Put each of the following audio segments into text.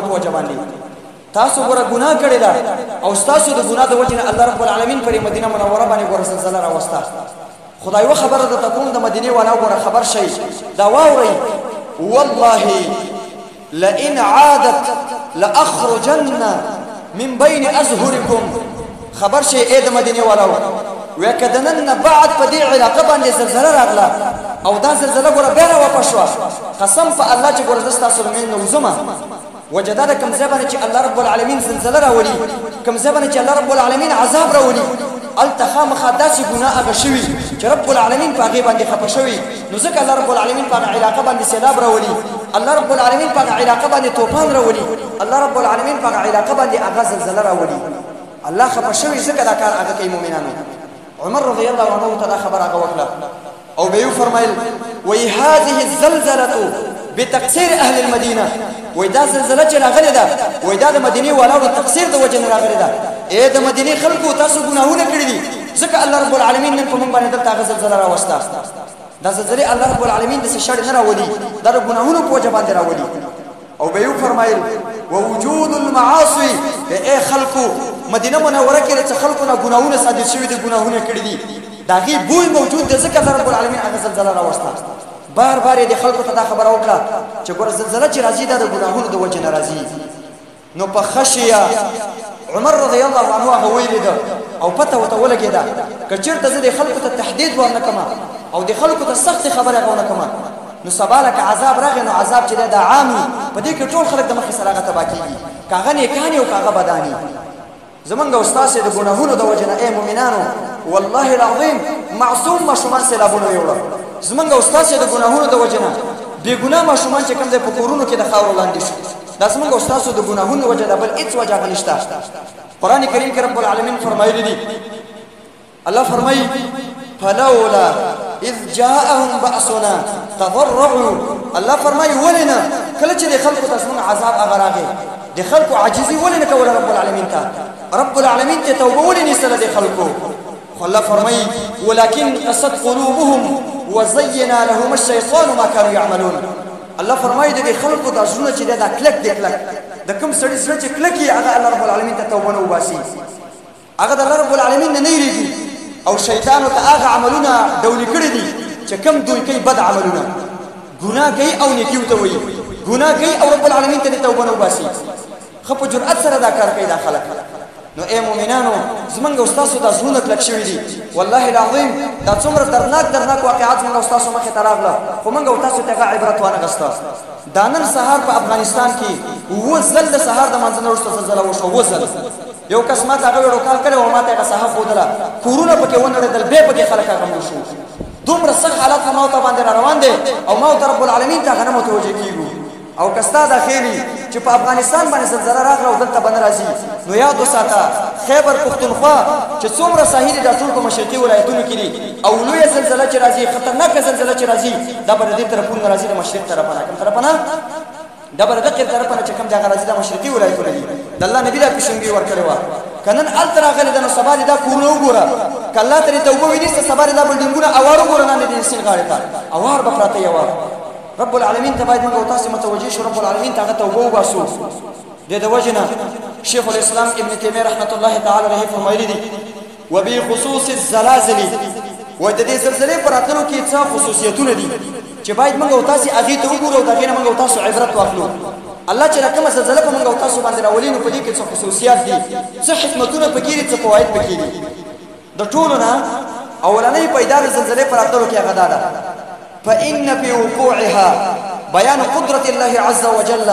په وجه باندې تاسو ګوره ګناه کړې ده او تاسو د ګناه د وجه نه الله رب العالمین پر مدینه منوره باندې ګوره زلزلہ راوسته خدای و خبره ده تکون د مدینه والا ګوره خبر شي دا واوري والله لئن عادت لاخرجن من بين ازهركم خبر شي اې د مدینه والا وکدنن بعد په دې علاقه باندې زلزلہ راغله او دا زلزلہ ګوره بیا واپس شو قسم په الله چې ګوره تاسو من نوزمه وجداد كم زبنه چې الله رب العالمین زلزلہ راولي كم زبنه چې الله رب العالمین عذاب راولي التخام خداسي ګناه غشوي چې رب العالمین په هغه باندې خپه شوی نو ځکه الله رب العالمین په علاقه باندې سیلاب راولي الله رب العالمین په علاقه باندې طوفان راولي الله رب العالمین په علاقه باندې هغه زلزلہ راولي الله خپه شوی ځکه دا کار هغه کوي مؤمنانو عمر رضی الله عنه تعالی خبر هغه وکړه او به فرمایل وی هذه الزلزله بتقصير اهل المدينه وإذا زلزلة راغلي ده وإذا د مدینه والاو تقصير د وجه راغلي ده اے د مدینه خلکو تاسو ګناهونه کړی دي ځکه الله رب العالمین نن په موږ باندې دغه زلزلہ راوسته دا زلزلہ الله رب العالمین د شړ نه راولي دا ګناهونه په وجه باندې راولي او به فرمایل ووجود المعاصي اے خلکو مدینه منوره کې چې خلکو نه ګناهونه صادر شوی دي ګناهونه کړی دي دا غي بوی موجود ده ځکه الله رب العالمین هغه زلزلہ راوسته بار بار دې خلکو ته دا خبره وکړه چې ګوره زلزلہ چې راځي دا د ګناهونو د وجه نه راځي نو په خشیه عمر رضی الله عنه هغه ویل ده او پته وته ولګېده که چېرته زه د خلکو ته تهدید ورنه کما او د خلکو ته سخت خبره ونه کما نو سبا لکه عذاب راغی نو عذاب چې دا عامي په دې کې ټول خلک د مخې سره هغه تباه کېږي کاغه نیکانې او کاغه بداني زمونږ استاد د ګناهونو د وجه نه اے مؤمنانو والله العظیم معصوم ماشومان سیلابونه یوړه زمونږ استاد د ګناهونو د وجه نه بې ګناه ماشومان چې کوم دی په کورونو کې د خاورو لاندې شو دا زمونږ استاد د ګناهونو وجه ده بل هیڅ وجه نشته قرآن کریم کې رب العالمین فرمایلی دي الله فرمایي فلولا اذ جاءهم بأسنا تضرعوا الله فرمایي ولنا کله چې د خلکو ته زمونږ عذاب هغه راغی د خلکو عاجزي ولې نه کوله رب العالمین ته رب العالمین ته توبه ولې نیستله د خلکو خو الله فرمایي ولكن قست قلوبهم وزينا لهم الشيطان ما كانوا يعملون الله فرمایي د خلکو د زړه چې دا کلک دی کلک د کوم سړي زړه چې کلک یې هغه الله رب العالمین ته توبه نه وباسي هغه د الله رب العالمین نه یریږي او شیطان ته هغه عملونه ډولې کړي دي چې کوم دوی کوي بد عملونه ګناه کوي او نیکی ورته وایي ګناه کوي او رب العالمین ته توبه نه وباسي خو په جرأت سره دا کار کوي دا خلک نو اے مومنانو زمونږ استاسو دا زړونه کلک شوي دي والله العظیم دا څومره درناک واقعات زمونږ استاسو مخې ته راغله خو موږ او تاسو ته هغه عبرت وانغسته دا نن سهار په افغانستان کې اووه ځل د سهار د منځ نه وروسته زلزله وشوه اووه ځل یو کس ما ته هغه ویډیو کال کړی او ما ته هغه ساحه ښودله کورونه پکې ونړېدل بیا پکې خلک هغه مړه شو دومره سخت حالات ما ورته باندې را روان دی او ما ورته رب العالمین ته هغه نه متوجه کېږو او کستا دا خیلی چې په افغانستان باندې زلزلہ راغله او دلته به نه راځي نو یاد وساته خیبر پښتونخوا چې څومره ساحل دا ټول په مشرقي ولایتونو کې دي او لویه زلزلہ چې راځي خطرناکه زلزلہ چې راځي دا به د دې طرفونو نه راځي د مشرق طرفه نه کوم طرفه نه دا به د دقیق طرفه نه چې کوم ځای راځي د مشرقي ولایتونه دي د الله نبي دا پیشنګي ورکړې وه که نن هلته راغلی ده نو سبا دې دا کورونه وګوره که الله ته دې توبه وینیسته سبا دې دا بلډینګونه اوار وګوره لاندې د سیند غاړې ته اوار به پراته اوار رب العالمین ته باید موږ او تاسې متوجه شو رب العالمین ته هغه توبه وباسو د وجه نه شیخ الاسلام ابن تیمیه رحمت الله تعالی علیه فرمایلی دي وبخصوص الزلازل و د دې زلزلې په راتلو کې څه خصوصیتونه دي چې باید موږ او تاسې هغې ته وګورو او د هغې نه موږ او تاسو عبرت واخلو الله چې کومه زلزله په موږ او تاسو باندې راولي نو په دې کې څه خصوصیات دي څه حکمتونه پکې دي څه فواید پکې دي د ټولو نه اولنۍ پیدا د زلزلې په راتلو کې هغه دا ده فإن في وقوعها بيان قدرة الله عز وجل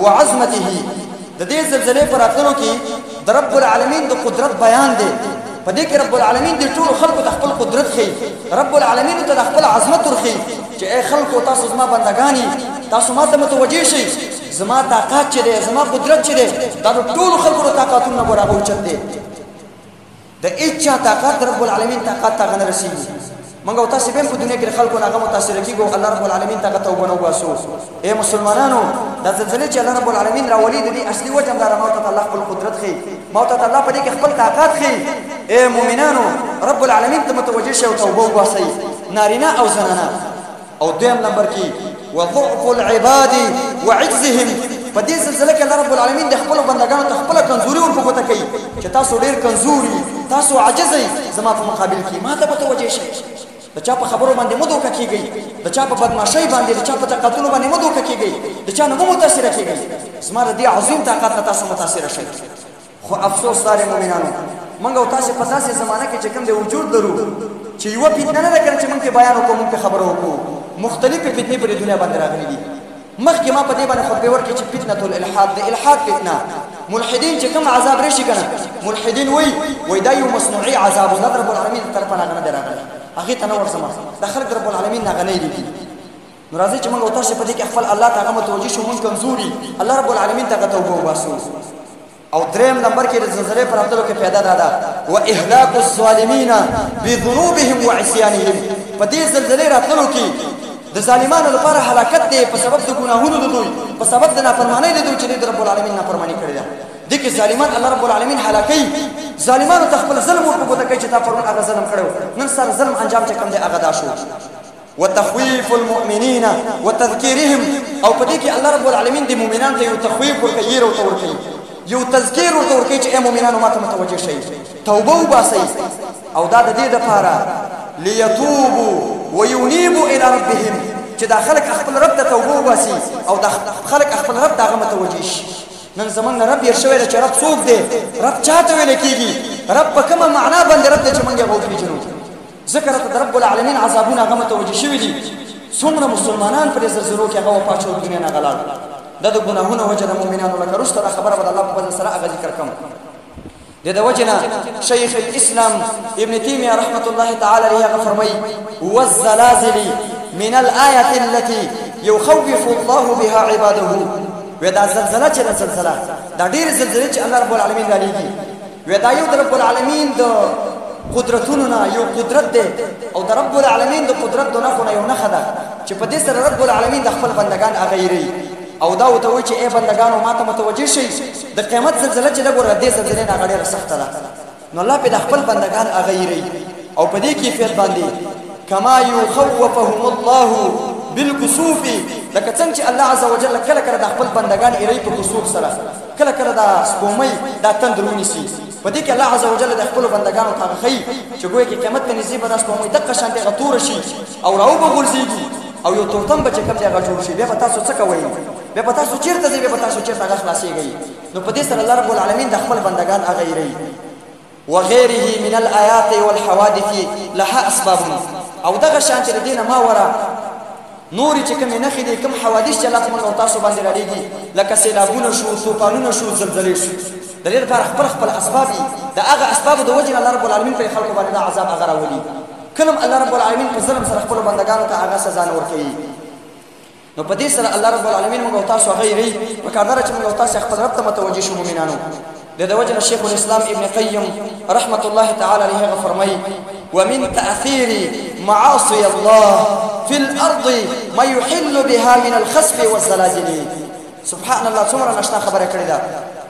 وعظمته د دې زلزلې پر راتلو کې د رب العالمین د قدرت بیان دی په دې کې رب العالمین د ټولو خلقو د خپل قدرت ښیي رب العالمین ته د خپل عظمت ورښیي چې ای خلقو تاسو زما بندګانی تاسو ما ته متوجه شئ زما طاقت چې دی زما قدرت چې دی دا د ټولو خلقو د طاقتونو نه ګوره هغه اوچت دی د هېچا طاقت رب العالمین طاقت ته هغه نه رسېږي موږ او تاسې به هم په دنیا کې د خلکو نه هغه متاثره کېږو الله رب العالمین ته هغه توبه نه وباسو ای مسلمانانو دا زلزلې چې الله رب العالمین راولي د دې اصلي وجه همدا ده ما ورته الله خپل قدرت ښیي ما ورته الله په دې کې خپل طاقت ښیي ای مؤمنانو رب العالمین ته متوجه شئ او توبه وباسئ نارینه او زنانه او دویم نمبر کې وضعف العباد وعجزهم په دې زلزلې کې الله رب العالمین د خپل بندگانو ته خپل کمزوري ورپکوته کوي چې تاسو ډېر کمزوري تاسو عاجز یې زما په مقابل کې ما ته متوجه شئ د چا په خبرو باندې مو دوکه کیږئ د چا په بدمعشۍ باندې د چا په تقاتلو باندې مو دوکه کیږئ د چا نه مو متاثره کیږئ زما د دې عظیم طاقت نه تاسو متاثره شئ خو افسوس دار مؤمنانو موږ او تاسو په داسې زمانه کې چې کوم د وجود لرو چې یو فتنه نه کړي چې موږ په بیان وکړو موږ په خبرو وکړو مختلفې فتنې په دنیا باندې راغلي دي مخکې ما په دې باندې خطبه ورکړې چې فتنه الالحاد د الحاد فتنه ملحدین چې کوم عذاب راشي کنه ملحدین وای دا یو مصنوعي عذاب د رب العالمین طرفه نه راغلی هغه ته نور سما د خلق رب العالمین نه غنی دي نو راځي چې موږ او تاسو په دې کې خپل الله تعالی متوجي شو موږ کمزوري الله رب العالمین ته توبه وباسو او دریم نمبر کې د زلزلې پر اتلو کې پیدا ده و اهلاك الظالمین بذنوبهم وعصيانهم په دې زلزلې راتلو کې د ظالمانو لپاره هلاکت دی په سبب د ګناهونو د دوی په سبب د نافرمانی د دوی چې د رب العالمین نافرمانی کړی ده دغه ظالمان الله رب العالمین هلاکي ظالمانو ته خپل ظلم ورپکوته کوي چې تا پرون هغه ظلم کړو نن سره ظلم انجام چې کوم دی هغه دا شو وتخويف المؤمنين وتذكيرهم او په دې کې الله رب العالمین د مؤمنانو ته یو تخويف ورکوي او تورکي یو تذکیر ورکوي چې مؤمنانو ماته متوجه شي توبه وباسي او دا د دې لپاره ليتوبوا وينيبوا الى ربهم چې دا خلک خپل رب ته توبه وباسي او دا خلک خپل رب ته متوجه شي نن زمونږ رب یې شوی چې رب څوک دی رب چاته ویل کیږي رب په کومه معنا باندې رب دی چې موږ یې وپېژنو ذکر ته رب العالمین عذابونه هغه متوجه شوي دي څومره مسلمانان پر زلزلو کې هغه وفات شو دنیا نه غلاړ دا د ګناهونو وجه د مؤمنانو لکه رسته خبره به الله په فضل سره هغه ذکر کوم د وجنه شیخ الاسلام ابن تیمیه رحمت الله تعالی علیه فرمای والزلازل من الايه التي يخوف الله بها عباده ودا زلزلہ چې زلزلہ دا ډیر زلزلې چې الله رب العالمین را لېږي ودا یو رب العالمین د قدرتونو نه یو قدرت دی او د رب العالمین د قدرت دونه خو یو نه خدا چې په دې سره رب العالمین د خپل بندگان اغیری او دا وته وی چې ای بندگانو ماته متوجه شي د قیامت زلزلہ چې دغه دې زلزلې نه غړي سخت ده نو الله په د خپل بندگان اغیری او په دې کیفیت باندې کما یخوفهم الله بالكسوف لکه څنګه چې الله عز وجل کله کله د خپل بندگان ایری په کسوف سره کله کله دا سپومۍ دا تندرونی سي په دې کې الله عز وجل د خپل بندگانو ته خي چې ګویا کې قیامت ته نږدې به دا سپومۍ دغه شانته غتور شي او راو به غورځيږي او یو تورتم به چې کوم ځای غټور شي بیا به تاسو څه کوئ بیا به تاسو چیرته ځئ بیا به تاسو چیرته خلاصيږئ نو په دې سره الله رب العالمین د خپل بندگان اغیری وغيره من الآيات والحوادث لها اسباب او دغه شانته د دینه ما ورا نوري چې کوم نه خېدي کوم حوادث چې الله موږ تاسو باندې راړيږي لکه سیلابونه شو طوفانونه شو زلزلې شو د دې لپاره خپل اسباب دا هغه اسباب د وجه الله رب العالمین په خلکو باندې دا عذاب هغه راولي کلم الله رب العالمین په ظلم سره خپل بندگانو ته هغه سزا نه ورکوي نو په دې سره الله رب العالمین موږ تاسو غیري په کاردار چې موږ تاسو خپل رب ته متوجه شو مؤمنانو د وجه شیخ الاسلام ابن قیم رحمت الله تعالی علیه فرمای ومن تاثير معاصي الله في الارض ما يحل بها من الخسف والزلازل سبحان الله څومره نشنا خبره کړې ده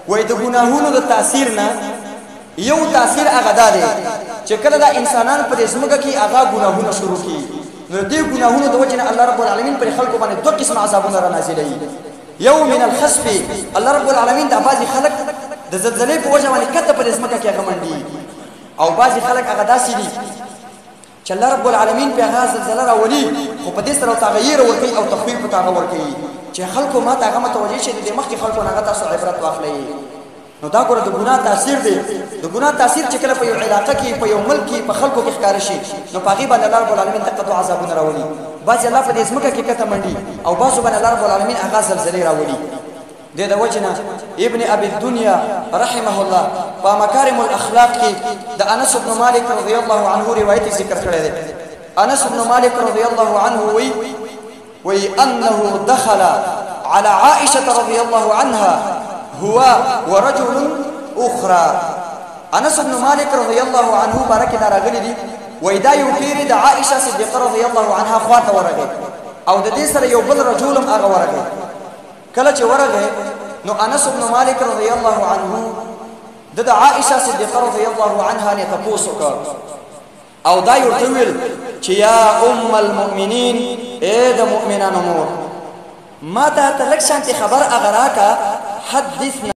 وای د ګناهونو د تاثیر نه یو تاثیر هغه ده چې کله دا انسانان په دې سمګه کې هغه ګناهونه شروع کړي نو دې ګناهونو د وجه نه الله رب العالمین پر خلکو باندې دوه قسم عذابونه را نازلوي یو من الخسف الله رب العالمین د بعضی خلک د زلزلې په وجه باندې کته په دې سمګه کې هغه منډي او بعضی خلک هغه داسې دي چې الله رب العالمین په هغه زلزلہ راولي خو په دې سره تغییر ورکړي او تخفیف په هغه ورکړي چې خلکو ما ته هغه متوجه شي د مخکې خلکو نه تاسو عبرت واخلئ نو دا ګوره د ګناه تاثیر دی د ګناه تاثیر چې کله په یو علاقه کې په یو ملک کې په خلکو کې ښکار شي نو په هغه باندې الله رب العالمین تقدو عذابونه راولي بعض الله په دې اسمکه کې کته منډي او بعض باندې الله رب العالمین هغه زلزلې راولي د وجنه ابن ابي الدنيا رحمه الله په مکارم الاخلاق کې د انس بن مالک رضی الله عنه روایت ذکر کړی دی انس بن مالک رضی الله عنه وی انه دخل على عائشه رضي الله عنها هو ورجل اخرى انس بن مالک رضی الله عنه بارک دا راغلی دی وی دا یو پیر د عائشه صدیقه رضی الله عنها خواته ورغی او د دې سره یو بل رجلم هغه ورغی کله چې ورغی نو انس بن مالک رضی الله عنه د عائشه صدیقه رضی الله عنها نه تاسو کو او دا یو تویل چې یا ام المؤمنین اے د مؤمنانو مور ما ته تلک شانتي خبر اغراکا حدثنا